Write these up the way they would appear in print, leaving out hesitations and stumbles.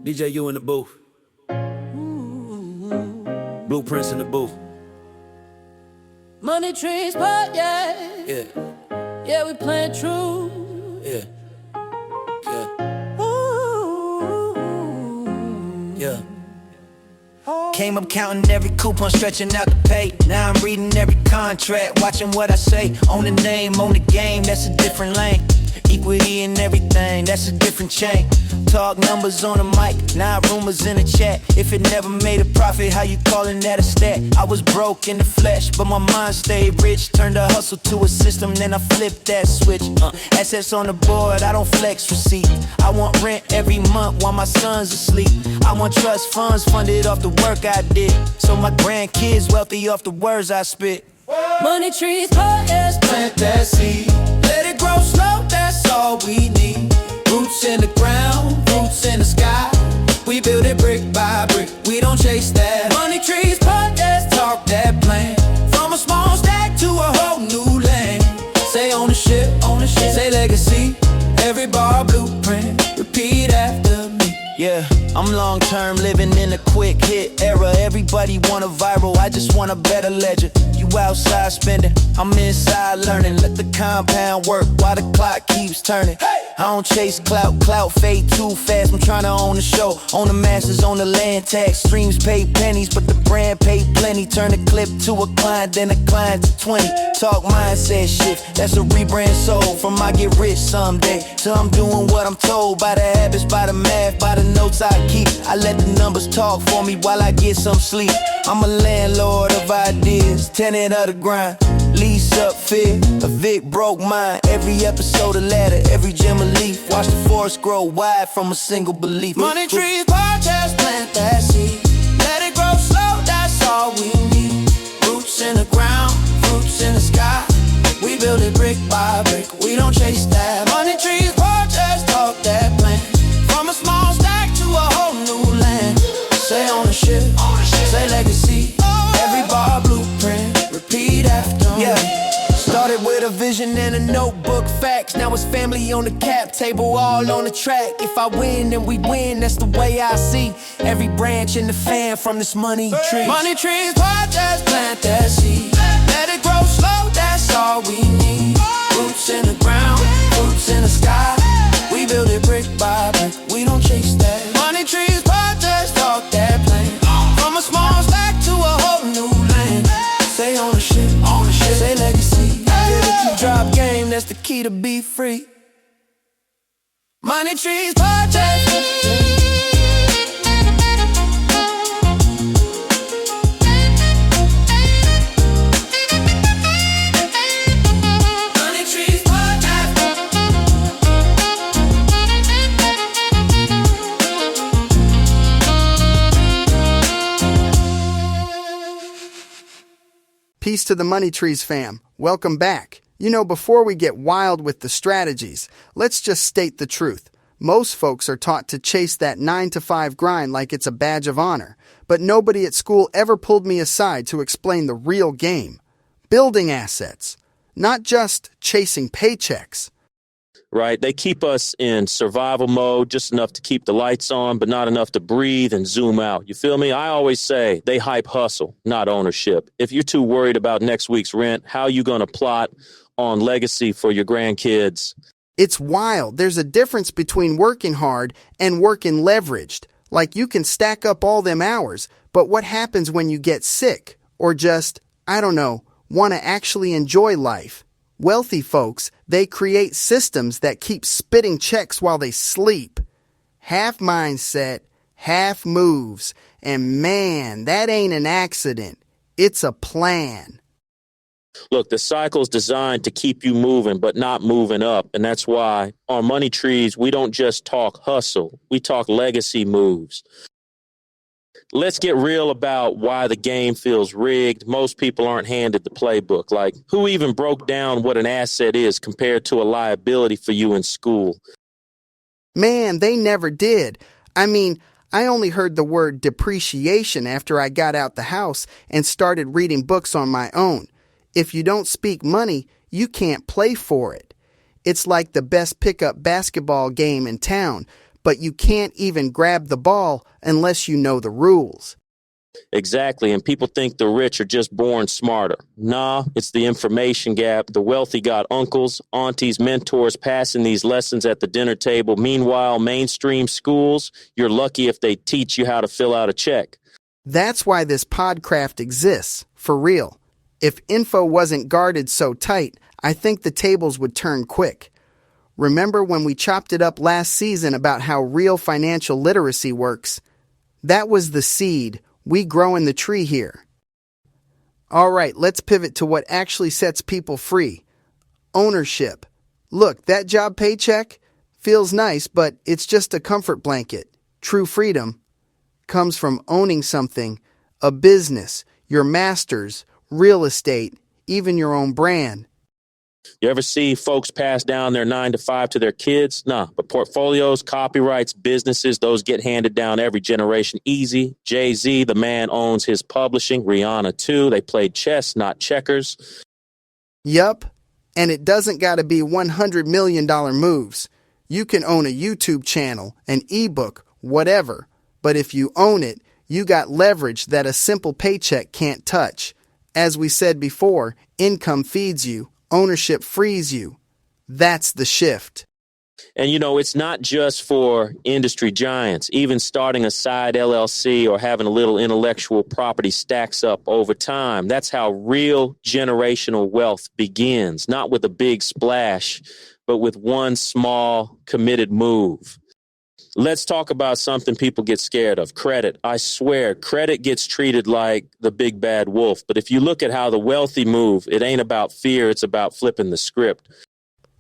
DJ, you in the booth. Blueprints in the booth. Money trees, but yeah. Yeah, Yeah, we playing true. yeah, Ooh. yeah. Came up counting every coupon, stretching out the pay. Now I'm reading every contract, watching what I say. Own the name, own the game, that's a different lane. Equity in everything, that's a different chain. Talk numbers on the mic, now rumors in the chat. If it never made a profit, how you calling that a stat? I was broke in the flesh, but my mind stayed rich. Turned a hustle to a system, then I flipped that switch. Assets on the board, I don't flex receipt. I want rent every month while my son's asleep. I want trust funds funded off the work I did, so my grandkids wealthy off the words I spit. Money trees, but yeah. Plant that seed, let it grow slow, that's all we need. Roots in the ground, roots in the sky. We build it brick by brick, we don't chase that. Money trees, podcast, talk that plan. From a small stack to a whole new land. Say ownership, ownership, say legacy. Every bar blueprint, repeat after me. Yeah, I'm long term living in a quick hit era. Everybody want a viral, I just want a better ledger. You outside spending, I'm inside learning. Let the compound work while the clock keeps turning. I don't chase clout, clout fade too fast. I'm trying to own the show, own the masters, own the land tax. Streams pay pennies, but the brand paid plenty. Turn a clip to a client, then a client to 20. Talk mindset shift, that's a rebrand soul. From I get rich someday, till I'm doing what I'm told. By the habits, by the math, by the notes I keep. I let the numbers talk for me while I get some sleep. I'm a landlord of ideas, tenant of the grind. Lease up fear, evict broke mine. Every episode a ladder, every gem a leaf. Watch the forest grow wide from a single belief. Money trees, podcast, plant that seed. Let it grow slow, that's all we need. Roots in the ground, roots in the sky. We build it brick by brick, we don't chase that. Money trees, podcast, talk that plan. From a small stack to a whole new land. Say ownership, say legacy. Every bar blueprint, repeat after me. Started with a vision and a notebook, facts. Now it's family on the cap table, all on the track. If I win, then we win, that's the way I see every branch in the fan from this money tree. Money trees, podcast, plant that seed. Let it grow slow, that's all we need. Roots in the ground, roots in the sky. We build it brick by brick, we don't chase that. Money trees, podcast, talk that plan. From a small stack to a whole new land. Say ownership, ownership, say legacy. Yeah, if you drop game, that's the key to be free. Money trees, podcast. Peace to the Money Trees fam. Welcome back. You know, before we get wild with the strategies, let's just state the truth. Most folks are taught to chase that 9-to-5 grind like it's a badge of honor, but nobody at school ever pulled me aside to explain the real game. Building assets, not just chasing paychecks. Right? They keep us in survival mode, just enough to keep the lights on, but not enough to breathe and zoom out. You feel me? I always say they hype hustle, not ownership. If you're too worried about next week's rent, how are you going to plot on legacy for your grandkids? It's wild. There's a difference between working hard and working leveraged. Like you can stack up all them hours, but what happens when you get sick? Or just, I don't know, want to actually enjoy life? Wealthy folks, they create systems that keep spitting checks while they sleep. Half mindset, half moves. And man, that ain't an accident. It's a plan. Look, the cycle's designed to keep you moving, but not moving up. And that's why on Money Trees, we don't just talk hustle. We talk legacy moves. Let's get real about why the game feels rigged. Most people aren't handed the playbook. Like, who even broke down what an asset is compared to a liability for you in school? Man, they never did. I mean, I only heard the word depreciation after I got out the house and started reading books on my own. If you don't speak money, you can't play for it. It's like the best pickup basketball game in town. but you can't even grab the ball unless you know the rules. Exactly, and people think the rich are just born smarter. Nah, it's the information gap. The wealthy got uncles, aunties, mentors passing these lessons at the dinner table. Meanwhile, mainstream schools, you're lucky if they teach you how to fill out a check. That's why this podcraft exists, for real. If info wasn't guarded so tight, I think the tables would turn quick. Remember when we chopped it up last season about how real financial literacy works? That was the seed. We grow in the tree here. All right, let's pivot to what actually sets people free. Ownership. Look, that job paycheck feels nice, but it's just a comfort blanket. True freedom comes from owning something, a business, your masters, real estate, even your own brand. You ever see folks pass down their 9 to 5 to their kids? Nah, but portfolios, copyrights, businesses, those get handed down every generation. Easy. Jay-Z, the man owns his publishing. Rihanna, too. They played chess, not checkers. Yup, and it doesn't gotta be $100 million moves. You can own a YouTube channel, an ebook, whatever. But if you own it, you got leverage that a simple paycheck can't touch. As we said before, income feeds you. Ownership frees you. That's the shift. And, it's not just for industry giants. Even starting a side LLC or having a little intellectual property stacks up over time. That's how real generational wealth begins, not with a big splash, but with one small, committed move. Let's talk about something people get scared of, credit. I swear, credit gets treated like the big bad wolf. But if you look at how the wealthy move, it ain't about fear, it's about flipping the script.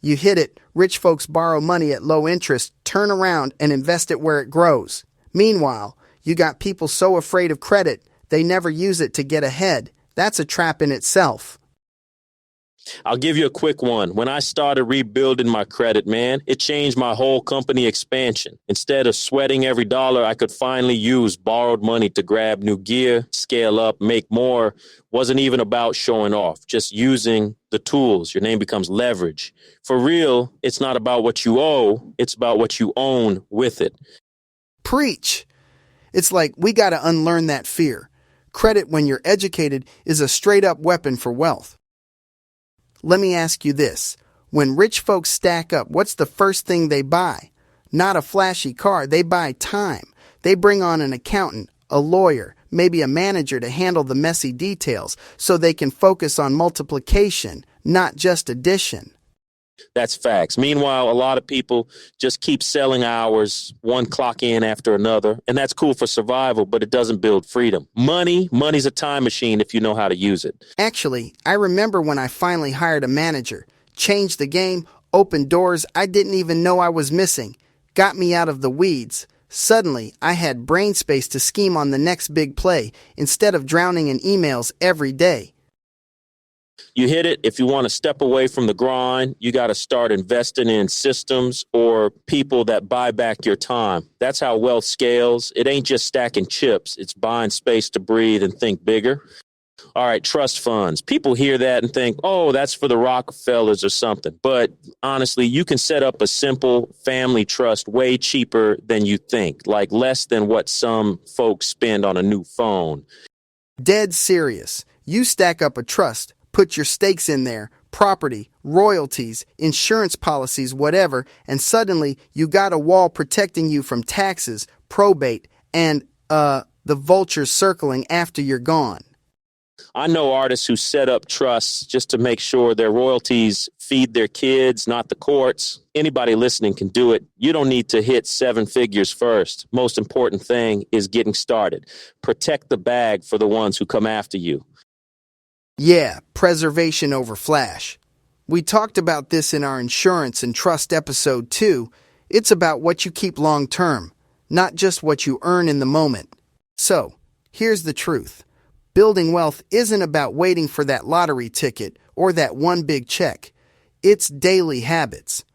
You hit it. Rich folks borrow money at low interest, turn around, and invest it where it grows. Meanwhile, you got people so afraid of credit, they never use it to get ahead. That's a trap in itself. I'll give you a quick one. When I started rebuilding my credit, man, it changed my whole company expansion. Instead of sweating every dollar, I could finally use borrowed money to grab new gear, scale up, make more. Wasn't even about showing off, just using the tools. Your name becomes leverage. For real, it's not about what you owe, it's about what you own with it. Preach! It's like we gotta unlearn that fear. Credit, when you're educated, is a straight-up weapon for wealth. Let me ask you this. When rich folks stack up, what's the first thing they buy? Not a flashy car, they buy time. They bring on an accountant, a lawyer, maybe a manager to handle the messy details so they can focus on multiplication, not just addition. That's facts. Meanwhile, a lot of people just keep selling hours, one clock in after another, and that's cool for survival, but it doesn't build freedom. Money's a time machine if you know how to use it. Actually, I remember when I finally hired a manager, changed the game, opened doors I didn't even know I was missing, got me out of the weeds. Suddenly, I had brain space to scheme on the next big play instead of drowning in emails every day. You hit it. If you want to step away from the grind, you got to start investing in systems or people that buy back your time. That's how wealth scales. It ain't just stacking chips. It's buying space to breathe and think bigger. All right, trust funds. People hear that and think, oh, that's for the Rockefellers or something. But honestly, you can set up a simple family trust way cheaper than you think, like less than what some folks spend on a new phone. Dead serious. You stack up a trust, put your stakes in there, property, royalties, insurance policies, whatever, and suddenly you got a wall protecting you from taxes, probate, and, the vultures circling after you're gone. I know artists who set up trusts just to make sure their royalties feed their kids, not the courts. Anybody listening can do it. You don't need to hit 7 figures first. Most important thing is getting started. Protect the bag for the ones who come after you. Yeah, preservation over flash. We talked about this in our insurance and trust episode too. It's about what you keep long term, not just what you earn in the moment. So, here's the truth. Building wealth isn't about waiting for that lottery ticket or that one big check. It's daily habits.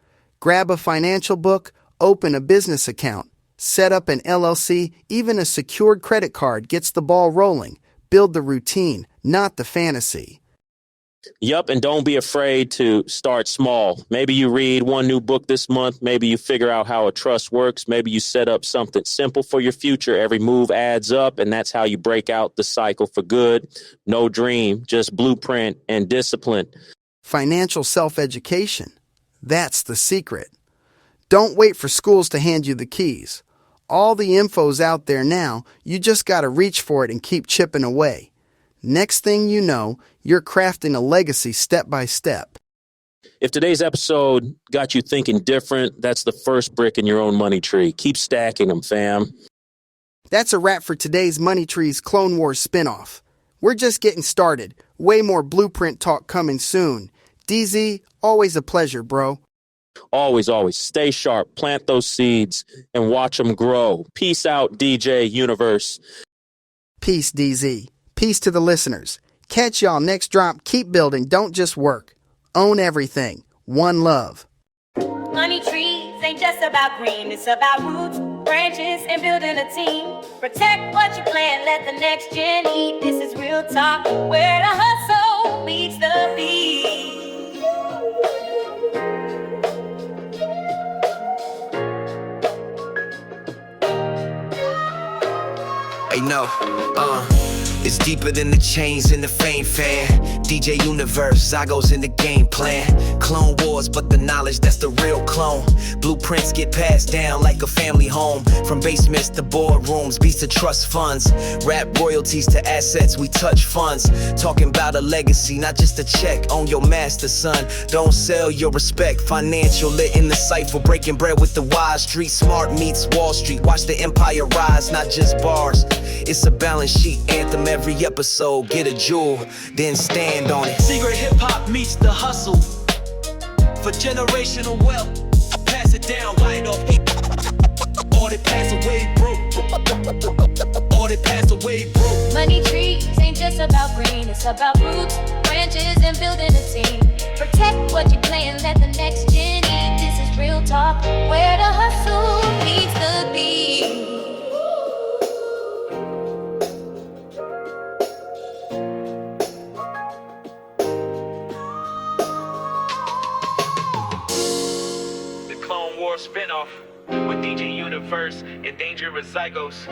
Grab a financial book, open a business account, set up an LLC, even a secured credit card gets the ball rolling. Build the routine, not the fantasy. Yup, and don't be afraid to start small. Maybe you read one new book this month. Maybe you figure out how a trust works. Maybe you set up something simple for your future. Every move adds up, and that's how you break out the cycle for good. No dream, just blueprint and discipline. Financial self-education. That's the secret. Don't wait for schools to hand you the keys. All the info's out there now. You just got to reach for it and keep chipping away. Next thing you know, you're crafting a legacy step by step. If today's episode got you thinking different, that's the first brick in your own money tree. Keep stacking them, fam. That's a wrap for today's Money Trees Clone Wars Spinoff. We're just getting started. Way more blueprint talk coming soon. DZ, always a pleasure, bro. Always, always stay sharp, plant those seeds, and watch them grow. Peace out, DJ Universe. Peace, DZ. Peace to the listeners. Catch y'all next drop. Keep building, don't just work. Own everything. One love. Money trees ain't just about green, it's about roots, branches, and building a team. Protect what you plant, let the next gen eat. This is real talk, where the hustle meets the beat. Hey, no, it's deeper than the chains in the fame fair. DJ Universe, I goes in the game plan. Clone Wars, but the knowledge, that's the real clone. Blueprints get passed down like a family home. From basements to boardrooms, beats to trust funds. Rap royalties to assets, we touch funds. Talking about a legacy, not just a check. On your master, son. Don't sell your respect. Financial lit in the cipher, breaking bread with the wise. Street smart meets Wall Street. Watch the empire rise, not just bars. It's a balance sheet anthem every episode. Get a jewel, then stand on it. Secret hip-hop meets the hustle for generational wealth. Pass it down right off. Or they pass away broke. Or they pass away broke. Money trees ain't just about green, it's about roots, branches, and building a team. Protect what you plant, let the next gen eat. This is real talk, where the hustle meets the beat. Clone Wars Spinoff with DJ Universe and Dangerous Zygos.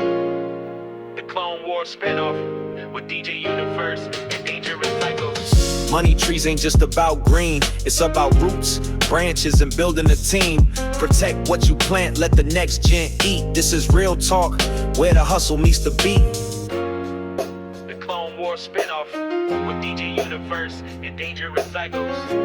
The Clone Wars Spinoff with DJ Universe and Dangerous Zygos. Money trees ain't just about green, it's about roots, branches, and building a team. Protect what you plant, let the next gen eat. This is real talk, where the hustle meets the beat. The Clone Wars Spinoff with DJ Universe and Dangerous Zygos.